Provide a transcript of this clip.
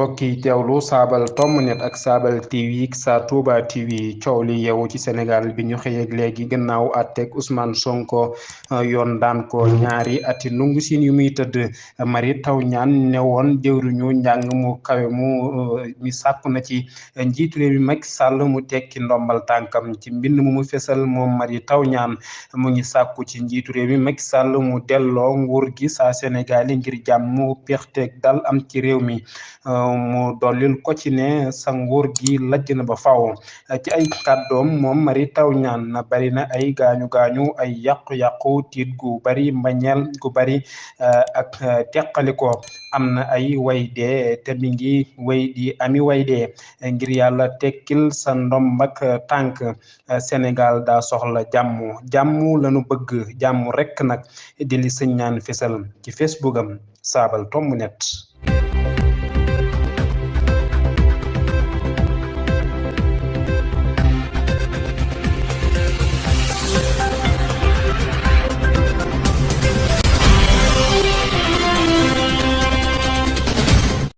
mbokk yi teewlu saabal tomb net ak saabal TV sa Touba TV coow li yeewu ci Sénégal bi ñu xëyeeg léegi gannaaw àtteeg Ousmane Sonko yoon daan ko ñaari ati nungu siin yu muy tëdd Mary Teuw Niane ne woon jëwriñu njàng mu kawe mu mi sàkku na ci njiitu réew mi Macky Sall mu tekki ndombal tànkam ci mbind mu fesal moom Mary Teuw Niane mu ngi sàkku ci njiitu réew mi Macky Sall mu delloo nguur gi saa Sénégal yi ngir jàmm pexteeg dal am ci réew mi mu dollil ko ci ne sa nguur gi lajj na ba faaw ci ay kàddoom moom Mary Teuw Niane na bari na ay gaañu ay yàqu-yàqu tiit gu bari mbañeel gu bari ak teqaliko am na ay way dee te mi ngi way di ami way dee ngir yàlla tekkil sa ndombak tànk Sénégal daa soxla jàmm lañu bëgg jàmm rekk nag di li sëñ ñaan fesal ci Facebook am saabal tomb net